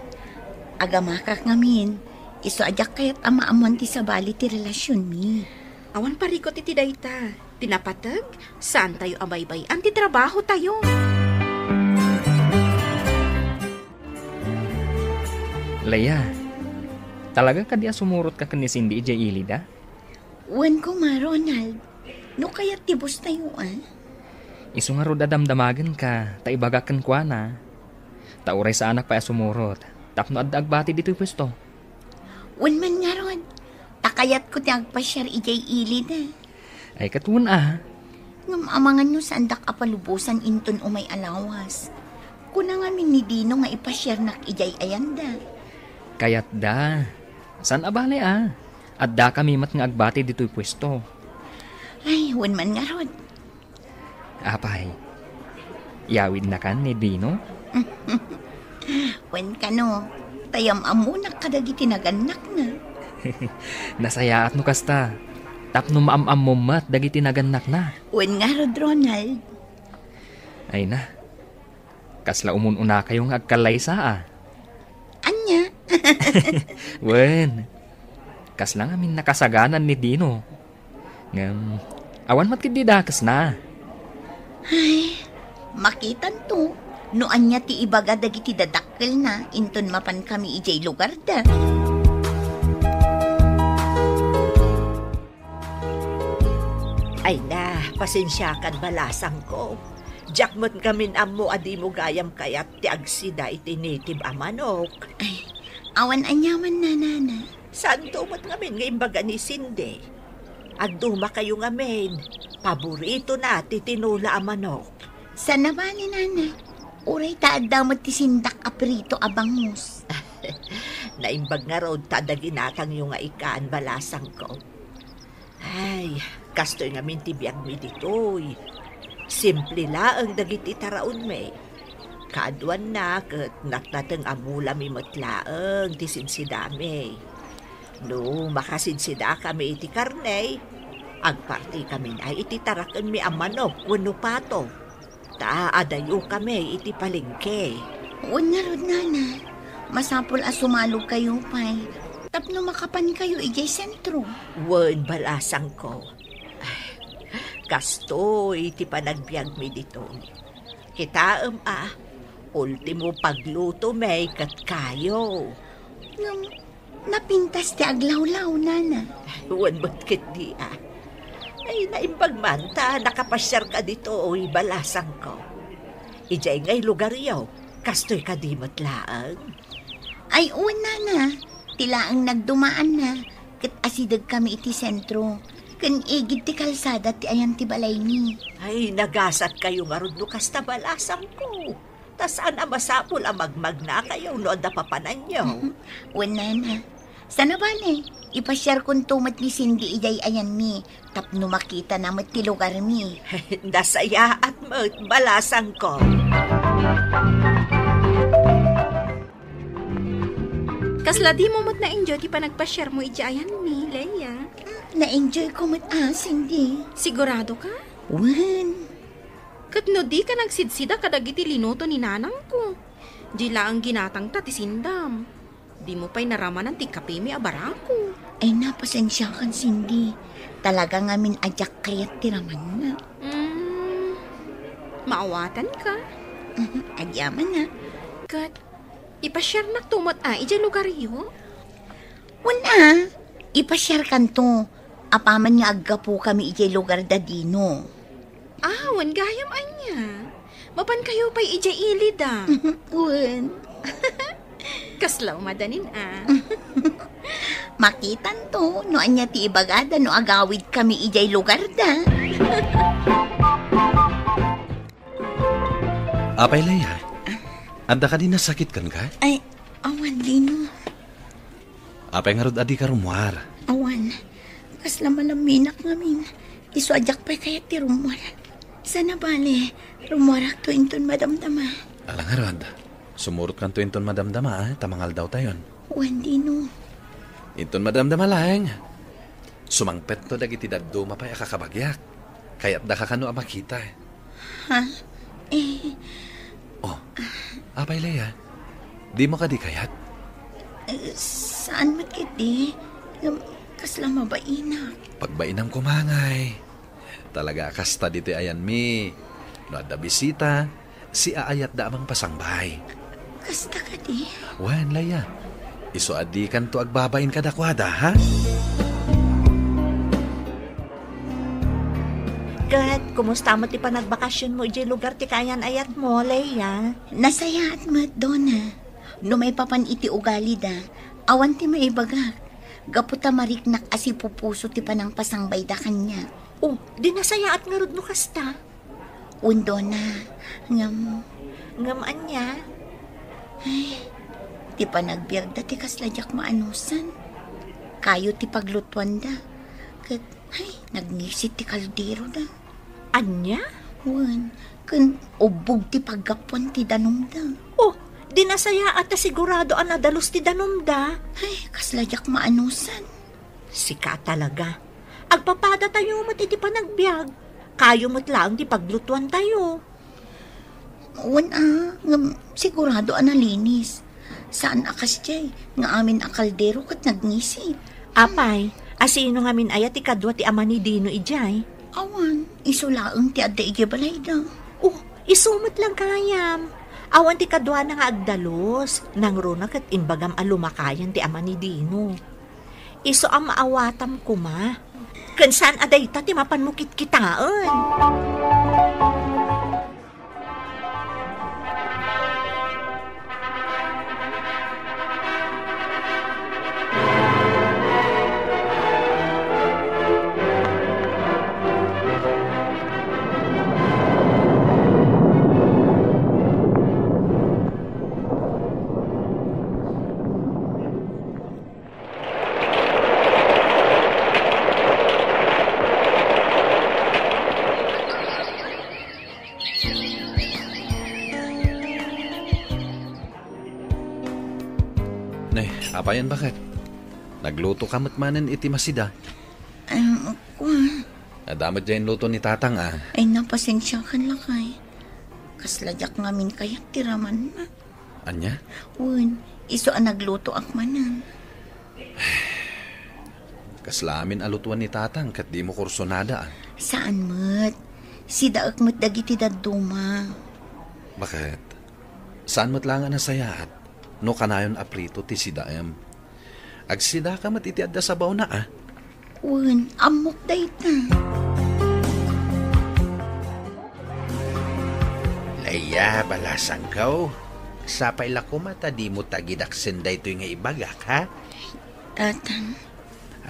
[SPEAKER 11] Agamakak ngamin. Iso adyak kayat ama-amon ti sabali ti relasyon mi.
[SPEAKER 9] Awan parikot iti dayta. Tinapatag, saan tayo abaybay? Antitrabaho tayo.
[SPEAKER 6] Leia, talaga ka di sumurot ka ni Cindy ijay ilida?
[SPEAKER 11] Wan ko nga, Ronald. No kaya tibos tayo,
[SPEAKER 6] Isu nga ro dadamdamagan ka, taibagakan kwa na. Tauray sa anak pa sumurot. Tapno agbati dito pwesto.
[SPEAKER 11] Wan man nga, Ron. Takayat ko ti agpasyar ijay ilid,
[SPEAKER 6] Ay katun
[SPEAKER 11] Ngam amangan nyo sa andak apalubusan inton umay alawas. Kuna nga min ni Dino nga ipasyar nak ijay ayanda.
[SPEAKER 6] Kayat da. San abale At da kami mat nga agbati dito pwesto.
[SPEAKER 11] Ay, wan man nga, Ron.
[SPEAKER 6] Apay, yawid na kan ni Dino?
[SPEAKER 11] Wan ka no, tayam amunak kadagi tinaganak na.
[SPEAKER 6] Nasayaat no kasta. Tapno maam-am mo mat dagiti naganak na.
[SPEAKER 11] Wan nga, Rod Ronald.
[SPEAKER 6] Ay na. Kasla umununa kayong agkalaysa
[SPEAKER 11] Anya?
[SPEAKER 6] Wen. Kasla nga min nakasaganan ni Dino. Ngam, awan mat kididakas na.
[SPEAKER 11] Ay, makitan to. No anya ti ibaga dagiti dadakkel na inton mapan kami ijay lugar da.
[SPEAKER 10] Ay na, pasensyakan balasang ko. Jakmot kamin amo adi mo gayam kayat ti agsida iti native a manok.
[SPEAKER 11] Ay, awan anyaman na, nana.
[SPEAKER 10] Saan tumot ngamin nga imbaga ni Cindy? Agduma kayo ngamin. Paborito na ti tinula a manok.
[SPEAKER 11] Sana ba ni nana? Uray taad damot ti sindak aprito abangus.
[SPEAKER 10] Naimbag nga road tadaginatang yung nga ikaan balasang ko. Ay, kastoy nga mintibiyag mi ditoy. Simple laang dagiti taraon me. Kaadwan na kat naktatang amula mi matlaang ti sinsidame. No, makasinsida kami iti karne. Agparti kami na iti tarakan mi amanok wano pato. Taadayo kami iti palengke.
[SPEAKER 11] Unya rod nana. Masapol sumalog kayo pay. Tapno makapan kayo ijay sentro.
[SPEAKER 10] Wan balasang ko. Kastoy ti panagbiag mi dito. Kitaam ultimo pagluto may kat kayo.
[SPEAKER 11] Napintas ti aglawlaw, nana.
[SPEAKER 10] Wan ba't kit di Ay, naimbag man ta, nakapasyar ka dito oy balasang ko. Ijay ngay lugar yaw, kastoy ka di matlaang.
[SPEAKER 11] Ay, uwan, nana. Tila ang nagdumaan na. Kat asidag kami iti sentro. Kan igid ti kalsada ti ayan ti balay ni.
[SPEAKER 10] Ay, nagasat kayo nga rod lukas na balasang ko. Tas ana masapol magmag na kayo no da papanan nyo.
[SPEAKER 11] Uwan, nana. Sana bale, ipasyar kong tumat ni Cindy ijay ayan mi. Tapno makita na ti lugar mi.
[SPEAKER 10] Nasaya at balasang ko.
[SPEAKER 9] Kasla di mo mat na-enjoy ti panagpa-share mo ijayan mi, Leia.
[SPEAKER 11] Na-enjoy ko mat Cindy.
[SPEAKER 9] Sigurado ka?
[SPEAKER 11] Wan.
[SPEAKER 9] Kat no di ka nagsidsida kadagiti linuto ni nanang ko. Di lang ginatang ta ti sindam. Di mo pa'y naramanan ti kape mi abarako.
[SPEAKER 11] Ay napasensya kan Cindy. Talaga ngamin adyak kayat tiraman na.
[SPEAKER 9] Maawatan ka?
[SPEAKER 11] Adyaman na.
[SPEAKER 9] Kat, ipasyar na tumot ijay lugar yo?
[SPEAKER 11] Wala. Ipasyar kan to. Apaman nga agga po kami ijay lugar da Dino.
[SPEAKER 9] Wan gayam anya. Mapan kayo pa'y ijay ilid
[SPEAKER 11] Wan.
[SPEAKER 9] Kaslaw madanin
[SPEAKER 11] Makitan to, no anya ti ibagada no agawid kami ijay lugar da.
[SPEAKER 4] Apay Leia, anda ka din nasakit kan ka?
[SPEAKER 11] Ay, awan Dino.
[SPEAKER 4] Apay nga rod adi ka rumwar.
[SPEAKER 11] Awan, kasla malaminak ngamin. Isu ajak pa kaya ti rumwar. Sana bale, rumwarak to inton madamdama.
[SPEAKER 4] Alang nga rod, sumurot kan to inton madamdama tamangal daw tayon.
[SPEAKER 11] Wan Dino.
[SPEAKER 4] Inton madamdama lang. Sumangpet to dagiti daddo mapay akakabagyak. Kaya't da ka kano makita.
[SPEAKER 11] Ha?
[SPEAKER 4] Oh, apay Leia, di mo ka di kayat?
[SPEAKER 11] Saan makiti? Kasla mabainak.
[SPEAKER 4] Pagbainam kumangay. Talaga kasta dito ayan mi. No ada bisita, si aayat da amang pasangbay.
[SPEAKER 11] Kasta ka di.
[SPEAKER 4] Wan laya. Iso adi kan to agbabain kadakwada, ha?
[SPEAKER 8] Kat, kumusta mo ti panagbakasyon mo iji lugar ti kayan ayat mo, Leia?
[SPEAKER 11] Nasayaat mo, Donna. No may papan iti ugali da, awan ti maibagak. Gaputa mariknak asi pupuso ti panang pasangbay da kanya.
[SPEAKER 8] Oh, di nasayaat nga rod no kasta.
[SPEAKER 11] Undo na, ngam.
[SPEAKER 8] Ngamaan niya?
[SPEAKER 11] Ay, ti panagbiag da ti kasladyak maanusan. Kayo ti paglutuan da. Kat, ay, nagnisit ti kaldero da.
[SPEAKER 8] Anya?
[SPEAKER 11] Wan, kan ubog ti paggapuan ti danom da.
[SPEAKER 8] Oh, di nasayaat na sigurado ang nadalos ti danom da.
[SPEAKER 11] Ay, kasladyak maanusan.
[SPEAKER 8] Sika talaga. Agpapada tayo mo't iti panagbiag. Kayo mo't lang di paglutuan tayo.
[SPEAKER 11] Wan sigurado analinis. Saan akas jay? Nga amin ang kaldero kat nagnisip.
[SPEAKER 8] Apay, asino nga min ayat ikadwa ti ama ni Dino ijay?
[SPEAKER 11] Awan, isulaang ti adda igibalay da.
[SPEAKER 8] Oh, isumot lang kayam. Awan ti kadwa na nga agdalos. Nang runa kat imbagam alumakayan ti ama ni Dino. Iso ang maawatam kuma. Kansan aday ta ti mapanmukit kitaan.
[SPEAKER 4] Nay, apayan bakit? Nagluto ka matmanan iti masida. Nadamat dyan luto ni tatang
[SPEAKER 11] Ay napasensya ka lakay. Kasladyak ngamin kayak tiraman na.
[SPEAKER 4] Anya?
[SPEAKER 11] Wan, iso ang nagluto akmanan.
[SPEAKER 4] Kaslamin alutuan ni tatang kat di mo kursonada.
[SPEAKER 11] Saan mat? Si daak mat dagiti daduma.
[SPEAKER 4] Bakit? Saan mat lang ang nasayaat? No kanayon aprito ti sidaem. Agsida ka mat iti adda sabaw na
[SPEAKER 11] Wan, amok dayta.
[SPEAKER 12] Laya, balasang kaw. Sapay lako mata di mo tagidaksen da ito nga ibagak, ha?
[SPEAKER 11] Tatang.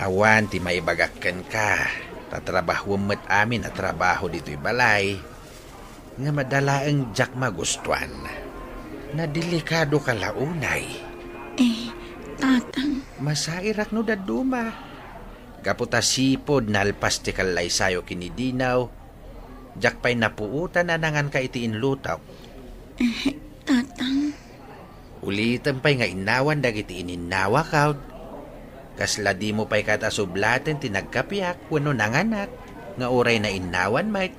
[SPEAKER 12] Awan, ti maibagakkan ka. Tatrabaho mat amin at trabaho dito'y balay. Nga madala ang jak magustuhan. Na delikado ka launay.
[SPEAKER 11] Tatang.
[SPEAKER 12] Masairak no daduma. Kaputa sipod nalpas ti kalay sayo kinidinaw. Jak pa'y napuutan na nangan ka itiin lutaw.
[SPEAKER 11] Tatang.
[SPEAKER 12] Ulitan pa'y nga inawan dagiti ininawa kaud. Kasla di mo pa'y katasublaten tinagkapiak wano nanganak. Nga oray na inawan mait.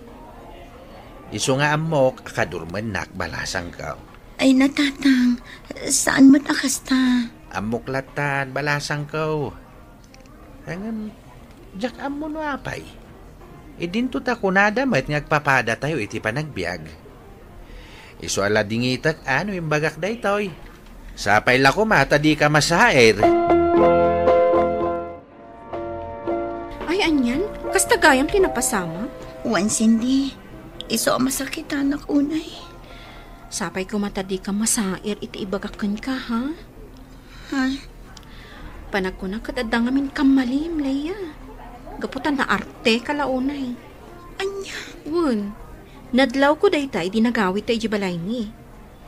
[SPEAKER 12] Iso nga amok akadurman nak balasang kaw.
[SPEAKER 11] Ay natatang, saan mo nakasta?
[SPEAKER 12] Amok latan, balasang kaw. Hanggang, jak amo no apay. Idinto ta kunada mat ngagpapada tayo iti panagbiag. Iso ala dingitak ano yung bagak day toy. Sapay lako mata di ka masair.
[SPEAKER 9] Ay anyan, kastagayam tinapasama?
[SPEAKER 11] Once hindi, iso masakit anak unay.
[SPEAKER 9] Sapay ko matadi ka masair iti ibagakan ka, ha?
[SPEAKER 11] Ha?
[SPEAKER 9] Panag ko na katadang amin kamalim, Leia. Gaputan na arte kalaunay.
[SPEAKER 11] Anya?
[SPEAKER 9] Wun, nadlaw ko daytay di nagawit tayo jibalay ni.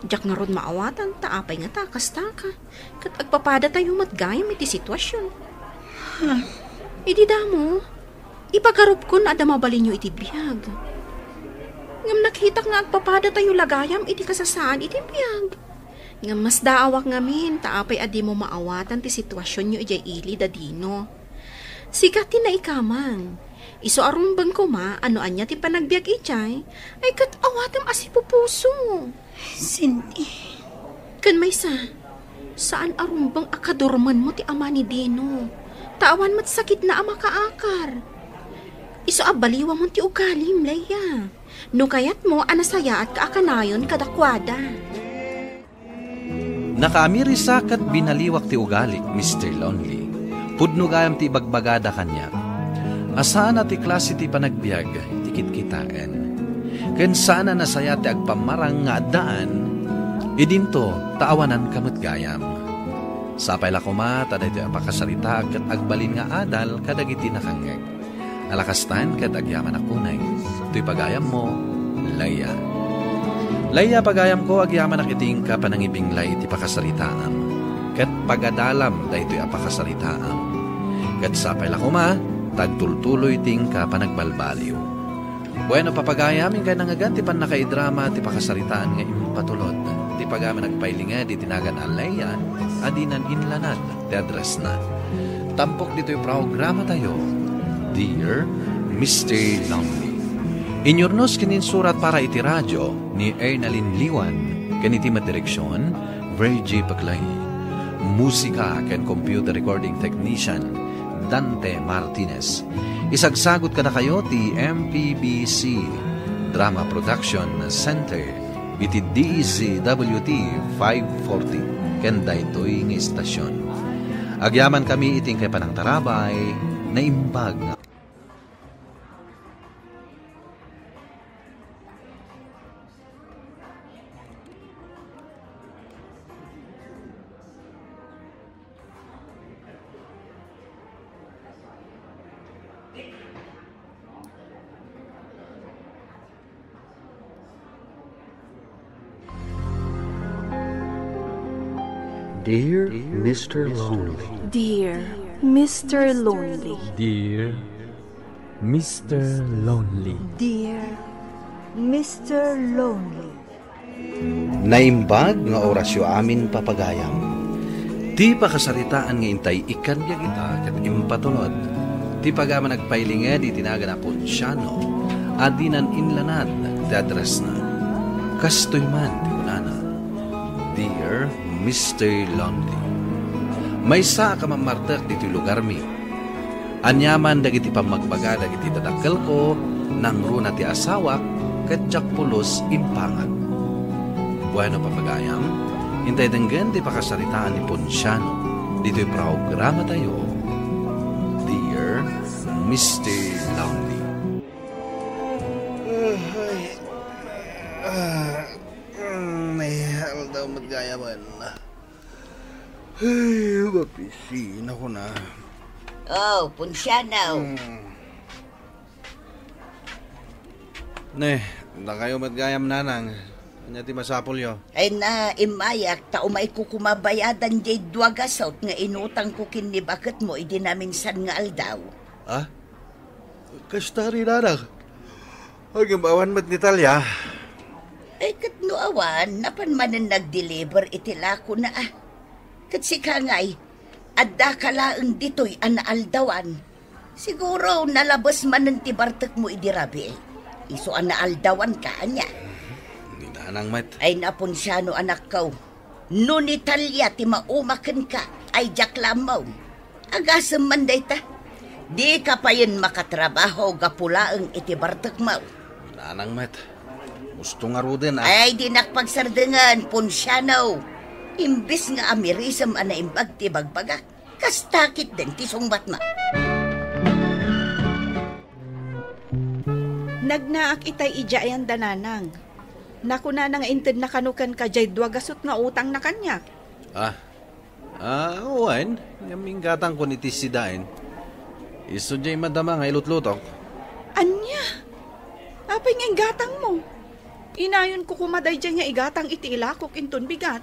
[SPEAKER 9] Diyak nga ron maawatan, taapay nga takas taka. Kat agpapada tayo matgayam iti sitwasyon.
[SPEAKER 11] Ha?
[SPEAKER 9] Idi damo, ipagarup ko na adamabalin nyo iti biyag. Ngam nakita nga agpapada tayo lagayam iti kasasaan iti biyag. Ngam mas daawak ngamin, taapay adi mo maawatan ti sitwasyon nyo ijay ili dadino. Sigatin na ikamang. Iso arumbang ko ma, ano anya ti panagbiag ijay, ay kat awatam asi pupuso.
[SPEAKER 11] Cindy.
[SPEAKER 9] Kan may saan arumbang akadurman mo ti ama ni Dino? Taawan mat sakit na ama kaakar. Iso abaliwa mo ti ugalim, Leia. No kayat mo, anasaya at kaakanayon kadakwada.
[SPEAKER 4] Nakaamirisak at binaliwak ti ugalik, Mr. Lonely. Pudno gayam ti bagbagada kanya. Asaan ti klase ti panagbiag, tikit kitaan. Ken sana nasaya ti agpamarang nga daan, idinto taawanan kamut gayam. Sapay la kuma, taday ti apakasalita kat agbalin nga adal kadagiti nakangeg. Alakastan kat agyaman akunay. To'y pagayam mo, Leia. Leia, pagayam ko, agyaman akiting ka panangibinglay ti pakasalitaam. Kat pagadalam dahi to'y apakasalitaam. Kat sapay la kuma, tagtultuloy ting ka panagbalbaliw. Bueno, papagayamin ka nangagan ti pan nakaidrama ti pakasalitaan nga impatulod. Ti pagaman nagpailinga di tinagan Leia, adinan inlanad ti address na. Tampok dito'y programa tayo, Dear Mr. Lonely. Inyornos kinin surat para iti radyo ni Ernalyn Liwan, kaniti madireksyon, Virgie Paclay. Musika ken computer recording technician, Dante Martinez. Isagsagot ka na kayo ti MPBC Drama Production Center iti DZWT 540 ken daytoy nga istasyon. Agyaman kami iting kay panang tarabay na imbag nga.
[SPEAKER 1] Dear Mr. Lonely.
[SPEAKER 2] Dear Mr. Lonely.
[SPEAKER 3] Dear Mr. Lonely.
[SPEAKER 2] Dear Mr. Lonely.
[SPEAKER 4] Naimbag nga orasyo amin papagayam. Ti pakasaritaan nga intay ikanbyag ita kat impatulod. Ti pagaman nagpailinga di tinaga na Ponsyano, adinan inlanad ti address na. Kastoy man ti unana. Dear Mr. Lonely. May sa ka mamartak dito lugar mi. Anyaman dagiti pamagbaga dagiti dadakkel ko nang runa ti asawa ket jakpulos impangat. Bueno papagayam, hintay denggan ti pakasaritaan ni Ponsyano. Dito'y programa tayo, Dear Mr. Lonely.
[SPEAKER 12] Nahihal daw matgayaman. Ay, mapisin ako na.
[SPEAKER 11] Oh, Ponsyano.
[SPEAKER 12] Ne, na kayo matgayam nanang. Kanya ti masapol yo.
[SPEAKER 11] Ay na, imayak, tao may kukumabayadan jay duwagasot nga inutang ko kini bakit mo idinaminsan nga aldaw.
[SPEAKER 12] Ah? Kasta rin nanang. Huwag yung bawan mat ni Talya.
[SPEAKER 11] Ay kat no awan, napan manan nag-deliver itila ko na ah. Kat si Kangay, adda ka laang dito'y anaaldawan. Siguro nalabas manan ti bartek mo idirabi. Iso anaaldawan ka anya.
[SPEAKER 12] Hindi nanang mat.
[SPEAKER 11] Ay napunsyano anak ko. No ni Talya ti maumakan ka, ay jaklamaw. Agasam man day ta. Di ka pa yun makatrabaho gapulaang iti bartek mo.
[SPEAKER 12] Nanang mat. Gusto nga ruden ah.
[SPEAKER 11] Ay di nakpagsardengan, Ponsyano. Imbis nga amirisam ana imbag ti bagbaga, kastakit din ti sungbat ma.
[SPEAKER 5] Nagnaak itay ijayan dananang. Nakuna na nga inted na kanukan ka jay duwagasot nga utang na kanya.
[SPEAKER 12] Uwan. Yaming gatang ko ni tisidain. Iso jay madama nga ilutlutok.
[SPEAKER 5] Anya? Apay nga igatang mo. Inayon ko kumaday dyan nga igatang iti ilakok inton bigat.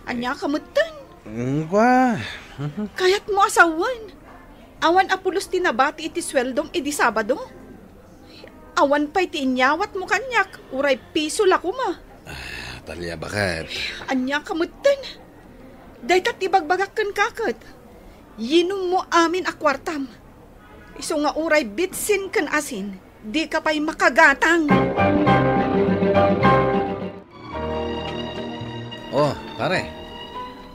[SPEAKER 5] Anya kamutan.
[SPEAKER 12] Kwa?
[SPEAKER 5] Kayat mo asawan. Awan apulos tinabati iti sweldom iti Sabado. Awan pa'y tiinyawat mo kanyak. Uray piso la kuma.
[SPEAKER 12] Talya bakit?
[SPEAKER 5] Anya kamutan. Daytat ibagbagak kan kakat. Yinom mo amin akwartam. Iso nga uray bitsin kan asin. Di ka pa'y makagatang.
[SPEAKER 12] Oh, pare.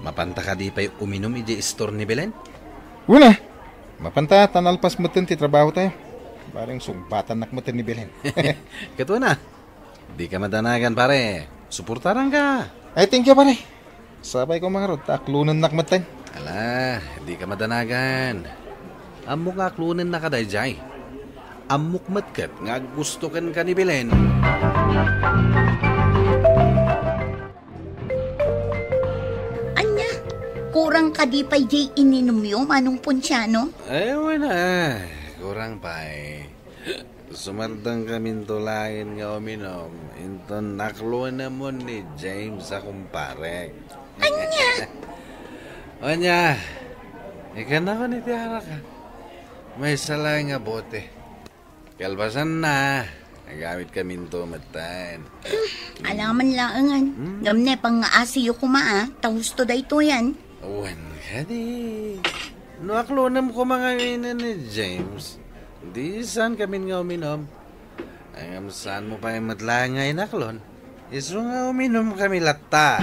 [SPEAKER 12] Mapanta ka di pa'y uminom iji store ni Belen?
[SPEAKER 13] Wala. Mapanta, tanalpas mo ti trabaho tayo. Parang sumbatan nakmatan ni Belen.
[SPEAKER 4] Kato na. Di ka madanagan, pare. Suportaran ka.
[SPEAKER 13] Ay, thank you, pare. Sabay ko mga rod, taklunan nakmatan.
[SPEAKER 4] Ala, di ka madanagan. Amok nga aklunan na kaday, Jai. Amok matkat nga gusto kan ka ni Belen.
[SPEAKER 11] Anya, kurang ka di pa jay ininom yung Manong Ponciano?
[SPEAKER 4] Ay, wala. Kurang pa eh. Sumardang kami tulain nga uminom. Ito nakluan na mo ni James sa kumpare.
[SPEAKER 11] Anya?
[SPEAKER 4] Anya, ikan ako ni Tiara ka. May salay nga bote. Kalbasan na. Nagamit kami tumatan.
[SPEAKER 11] Alaman laangan. Gamne, pang asiyo ko maa. Tahusto da ito yan.
[SPEAKER 4] Uwan ka di. Nuaklonam ko mga ina ni James. Di saan kami nga uminom. Ang saan mo pa yung madlangay naklon. Iso nga uminom kami lata.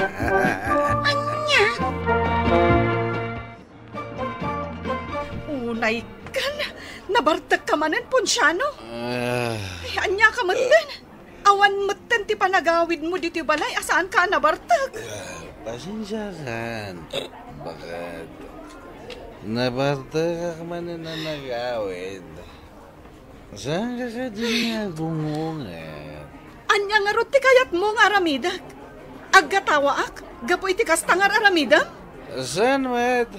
[SPEAKER 11] Anya?
[SPEAKER 5] Unay ka na. Nabartag ka manan, Ponciano. Ay, anya ka matan. Awan matan ti panagawid mo dito balay. Asaan ka nabartag?
[SPEAKER 4] Pasensya kan. Bakit? Nabartag ka manan na nagawid. Saan ka din nga gumungat?
[SPEAKER 5] Anya nga ro ti kayat mo nga aramidak. Agatawa ak. Gapo iti kastangar aramidam.
[SPEAKER 4] Saan, Wet?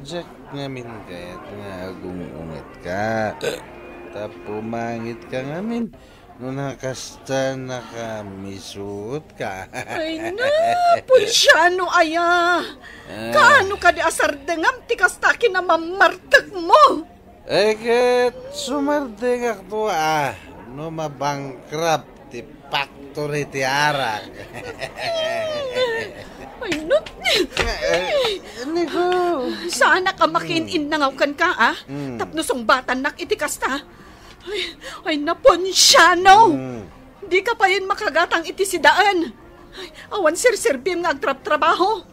[SPEAKER 4] Jack ngamin kaya't nga gumungat ka. Tapumangit ka ngamin. No nakasta nakamisut ka.
[SPEAKER 5] Ay na, Ponciano aya. Kaano ka di asar dengam ti kastaki na mamartag mo?
[SPEAKER 4] Eh, ket sumardeng akto no mabangkrap ti factory ti arak.
[SPEAKER 5] Ay no. Sana ka makinin nangaw ka Tapnosong batan nak iti kasta. Ay na, Ponciano. Di ka pa yun makagatang iti sidaan. Ay, awan sir-sirbim nga agtrap-trabaho.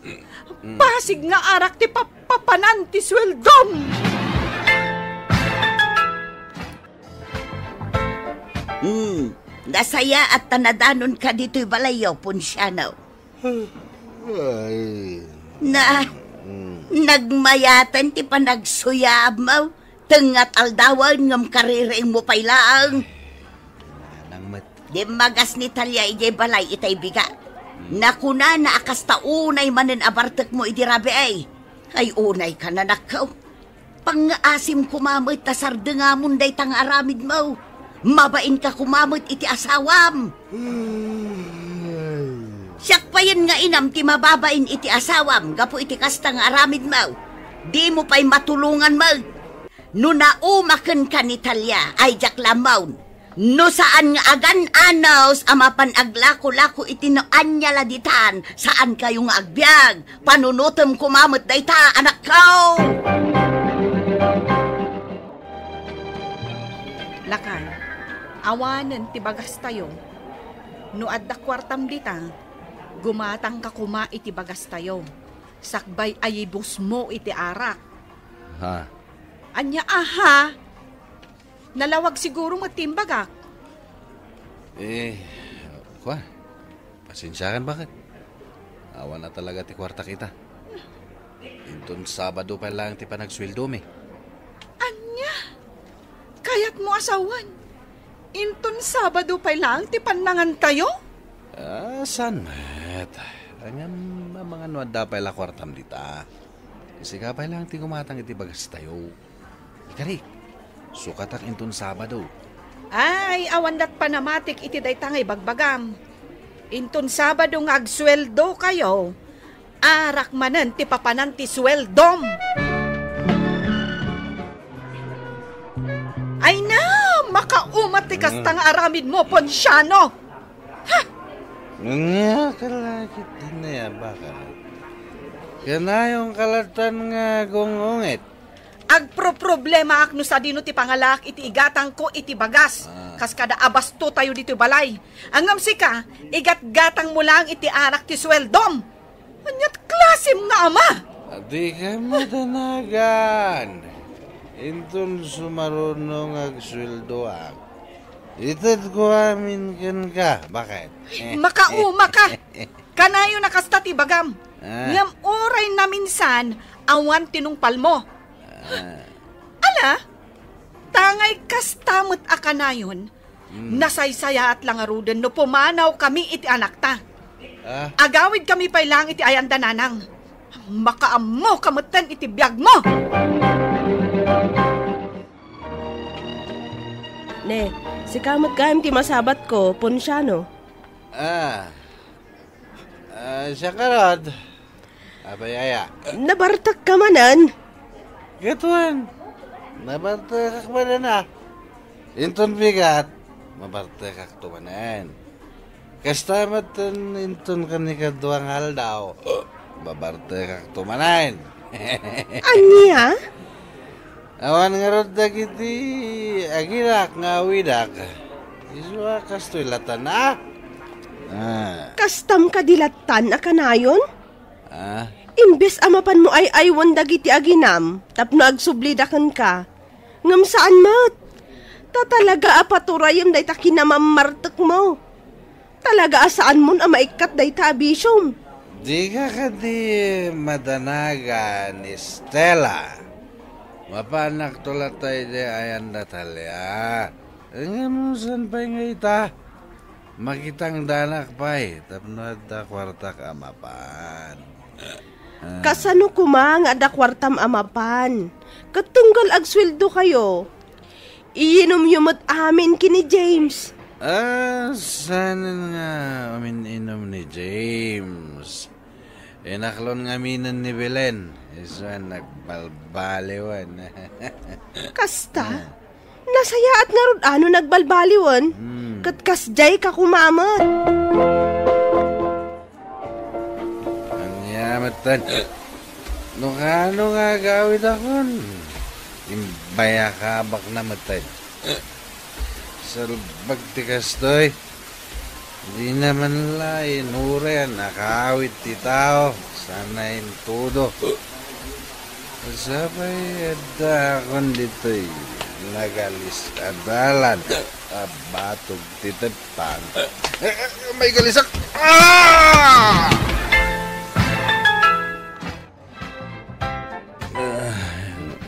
[SPEAKER 5] Pasig nga arak ti papapanan ti sweldom.
[SPEAKER 11] Nasaya at tanadanon ka dito'y balayaw, Ponciano. Nagmayatan ti panagsuyab mo. Tengat aldawan ngam kariring mo pailaang. Di magas ni Talia ijay balay itay biga. Nakuna na akas taunay manen abartek mo idirabe ay. Ay unay ka na nakaw. Pang-asim kumamit tasardengamon day tang aramid mo. Mabain ka kumamit iti asawam. Siyak pa yun nga inam ti mababain iti asawam. Gapo iti kastang aramid mo. Di mo pa'y matulungan mo. No naumaken ka ni Talia ay jak lamaw. No saan nga agan anaws amapan aglako-lako iti no anya laditan. Saan kayo nga agbyag. Panunutem kumamit dayta anak ko.
[SPEAKER 5] Lakay, awanen ti bagas tayo. No adda kwartam dita, gumatang ka kuma iti bagas tayo. Sakbay ayibus mo iti arak.
[SPEAKER 4] Ha?
[SPEAKER 5] Anya aha? Nalawag siguro matimbagak.
[SPEAKER 4] Kwa? Pasensyakan bakit? Awan na talaga ti kwarta kita. Intun Sabado pa lang ti panagsweldo me.
[SPEAKER 5] Anya? Kaya't mo asawan? Intun Sabado pa lang ti panangan tayo?
[SPEAKER 4] San, Matt? Ang mga nuada pa la kwartam dita. Kasi ka pa lang ti gumatang iti bagas tayo. Ikari, sukatak intun Sabado.
[SPEAKER 5] Ay, awandat panamatik iti daytangay bagbagam. Intun Sabado nga agsweldo kayo. Arak manen ti papanan ti sweldom. Ay na, makaumat ti kastang aramid mo, Ponciano. Ha?
[SPEAKER 4] Nga kalakit din na yan, baka. Kanayong kalatan nga gungungit.
[SPEAKER 5] Agpro-problema akno sa dino ti pangalak iti igatang ko iti bagas. Kas kada abasto tayo dito balay. Angam sika, igat-gatang mo lang iti arak ti sweldom. Anyat klasim nga ama.
[SPEAKER 4] Di ka madanagan.
[SPEAKER 12] Intun sumarunong agsweldoak. Itad ko amin kan ka. Bakit?
[SPEAKER 5] Makauma ka! Kanayo nakasta ti bagam. Ngam oray na minsan, awan tinungpal mo. Ala, tangay kastamot a kanayon, nasaysaya at langaruden no pumanaw kami iti anak ta. Agawid kami pa'y lang iti ayanda nanang. Makaamo kamutan iti biyag mo!
[SPEAKER 7] Ne, si kamot kaim ti masabat ko, Ponsyano.
[SPEAKER 12] Siya karod. Abayaya.
[SPEAKER 7] Nabartak ka manan.
[SPEAKER 12] Gatuan. Nabartak manan na. Inton bigat, mabartak tumanan. Kastamat inton kanikadwang haldaw. Babartak tumanan.
[SPEAKER 7] Anya?
[SPEAKER 12] Awan nga rod dagiti aginak nga widak. Iswa kastoy latan na.
[SPEAKER 7] Kastam kadilatan a kanayon? Imbes amapan mo ay aywan dagiti aginam, tapno agsublidakan ka. Ngam saan mat? Talaga apaturayam day ta kinamamartek mo. Talaga asaan mon a maikat day ta abisyom.
[SPEAKER 12] Di ka kadi madanaga ni Stella. Mapanak tulatay di ayan Natalia. Ngayon saan pa'y nga ita? Makitang danak pa'y. Tapno da kwartak amapan.
[SPEAKER 7] Kasano kumang ada kwartam amapan? Katunggal agsweldo kayo. Iinom-yumot amin kini James.
[SPEAKER 12] Sana nga inom ni James. Inaklon nga minan ni Belen. Isa nagbalbaliwan.
[SPEAKER 7] Kasta? Nasaya at nga rod ano nagbalbaliwan? Katkasjay ka kumamat.
[SPEAKER 12] Ang yamatan. Nung ano nga gawid akon? Imbaya kabak na matan. Salbag tikas to'y. Di naman lain, ure, nakawit ti tao, sanay todo. Sabay ada akong dito'y nagalis adalan, batog titepang. May galisak!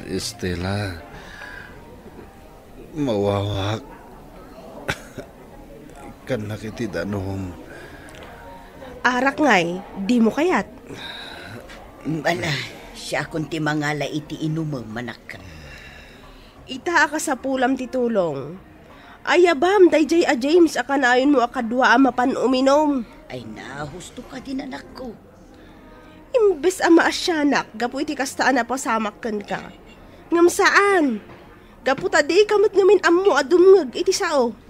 [SPEAKER 12] Estela, mawawak. Kan nakitidanom.
[SPEAKER 7] Arak ngay, di mo kayat.
[SPEAKER 11] Bala, siya akong timangala iti inumang manak.
[SPEAKER 7] Ita ka sa pulam titulong. Ayabam, dayjay a James, akanayon mo akadwa amapan uminom.
[SPEAKER 11] Ay na, husto ka din anak ko.
[SPEAKER 7] Imbes ama asyanak, gapu iti kastaan na pasamakan ka. Ngam saan? Gapu tadi kamot ngamin ammo adumngag iti sao.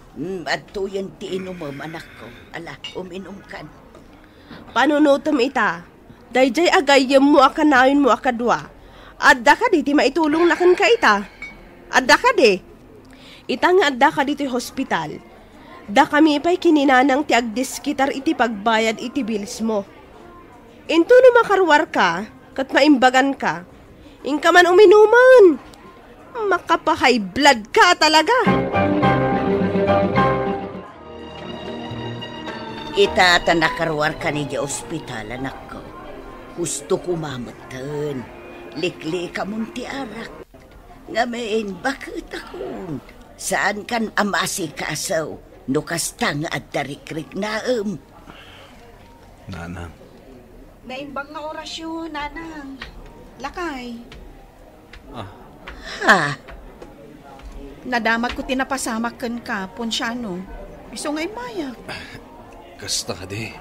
[SPEAKER 11] At tuyan ti inumam anak ko. Ala, uminom kan.
[SPEAKER 7] Panunutom ita. Dayjay agayam mo akanayon mo akadwa. Adda ka di ti maitulong lakan ka ita. Adda ka di. Ita nga adda ka dito'y hospital. Da kami pa'y kininanang ti agdiskitar iti pagbayad iti bills mo. Into no makarwar ka, kat maimbagan ka. Ingka man uminuman. Makapahay blood ka talaga.
[SPEAKER 11] Ita nakarwar ka ni di ospital, anak ko. Gusto ko mamatan. Likli ka mong ti arak. Ngamin, bakit akong? Saan kan amasi kasaw? No kasta nga at darikrik naam.
[SPEAKER 12] Nanang.
[SPEAKER 5] Naimbang nga orasyon, nanang. Lakay.
[SPEAKER 11] Ha?
[SPEAKER 5] Nadamat ko tinapasamakan ka, Ponsyano. Iso nga'y mayak.
[SPEAKER 4] Kasta ka di.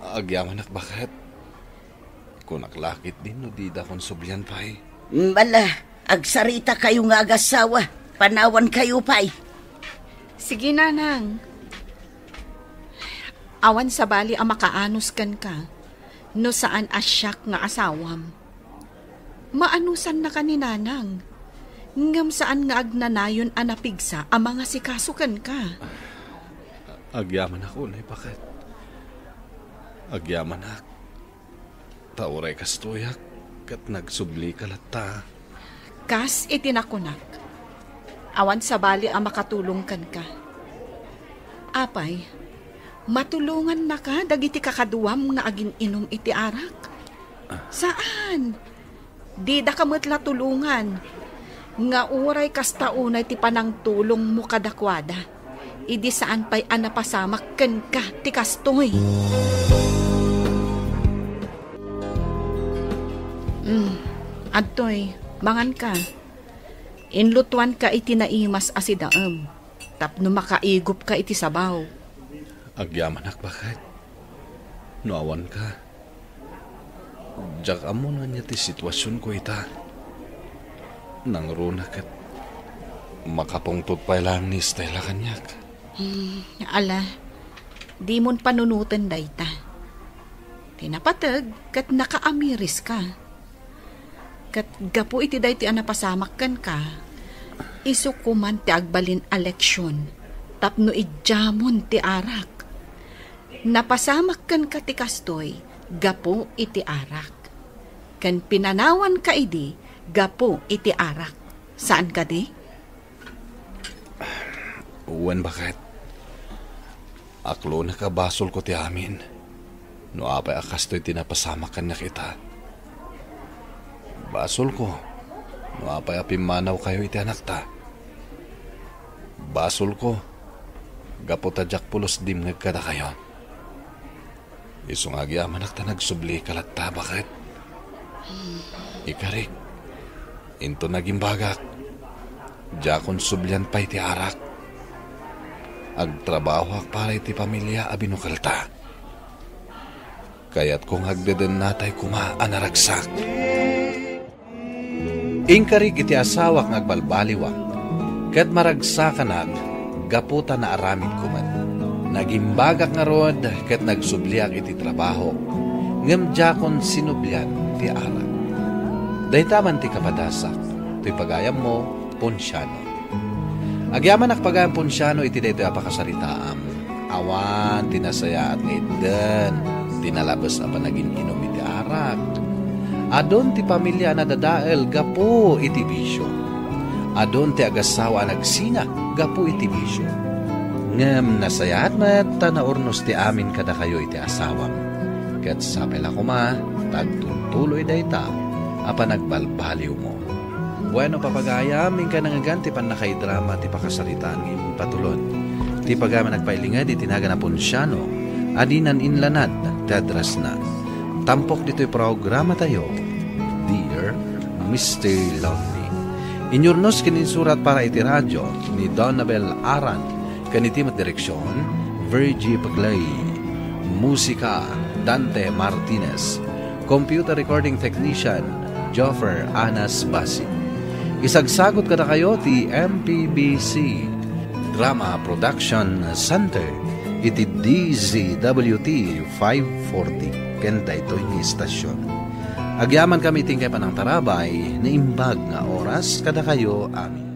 [SPEAKER 4] Agyaman ak bakit? Kung naklakit din, no di da kong sublian pa'y.
[SPEAKER 11] Bala, agsarita kayo nga agasawa. Panawan kayo pa'y.
[SPEAKER 5] Sige, nanang. Awan sa bali ang makaanos kan ka. No saan asyak nga asawam. Maanusan na ka ni nanang. Ngam saan nga agnanayon anapigsa ang mga sikasukan ka.
[SPEAKER 4] Agyaman ako, nay bakit? Agyaman ak. Tauray kastoyak kat nagsubli ka lata.
[SPEAKER 5] Kas itinakunak. Awan sa bali ang makatulong kan ka. Apay, matulungan na ka dagiti kakaduam nga agin inom iti arak. Saan? Di da kamatla tulungan. Nga uray kastaunay ti panang tulong mo kadakwada. Idi saan pa'y anapasamak ken ka ti kastoy. Adtoy, mangan ka. Inlutuan ka iti naimas asidaem. Tapno makaigop ka iti sabaw.
[SPEAKER 4] Agyaman bakit? Nuawan ka. Diyak amo na niya ti sitwasyon ko ita. Nangrunak at makapungtot pa lang ni Stella kanyak.
[SPEAKER 5] Ala, di mon panunutan dayta. Tinapatag kat nakaamiris ka. Kat gapo iti dayti anapasamak kan ka. Isukuman ti agbalin eleksyon. Tapno idjamon ti arak. Napasamak kan ka ti kastoy. Gapo iti arak. Kan pinanawan ka idi, gapo iti arak. Saan ka di?
[SPEAKER 4] Uwan bakit? Aklo na kabasol ko ti amin. No apay akastoy tinapasamakan na kita. Basol ko. No apay apimanaw kayo iti anak ta. Basol ko. Gapo tadyak pulos dimngag kada kayo. Isong agi amanak ta nagsubli kalat ta bakit? Ikarik. Into naging bagak. Diyakon sublian pa iti arak. Agtrabaho ak para iti pamilya abinukalta. Kaya't kung agdeden natay kuma anaragsak. Ingkarig iti asawak ngagbalbaliwang. Kat maragsakan ag gaputa na aramid kuman. Nagimbagak nga rod kat nagsubliak iti trabaho. Ngem diyakon sinublian ti arak. Dahitaman ti kapadasak. To'y pagayam mo, Ponsyano. Agyaman akpagayam Ponsyano iti daytoy apakasaritaam. Awan, tinasaya at ngayden. Tinalabas apa naging inom iti arak. Adon ti pamilya na dadael gapo iti bisyo. Adon ti agasawa nagsinga gapo iti bisyo. Ngem nasayaat met tanaurnos ti amin kada kayo iti asawam. Ket sapela ko ma, tagtutuloy dayta apa nagbalbaliw mo. Bueno papagayam ka nangagan ti panakaidrama ti pakasaritaan ng patulod. Ti pagama nagpailingad itinaga na Ponsyano, adinan inlanad, tedras na. Tampok dito'y programa tayo, Dear Mr. Lonely. Inyurnos kininsurat para iti radyo ni Donabel Aran, kanitimat direksyon, Virgie Paglay. Musika, Dante Martinez. Computer recording technician, Joffer Anas Basi. Isagsagot ka na kayo ti MPBC Drama Production Center iti DZWT 540 kenta ito'y ni istasyon. Agyaman kami tingkay pa ng tarabay na imbag nga oras kada kayo amin.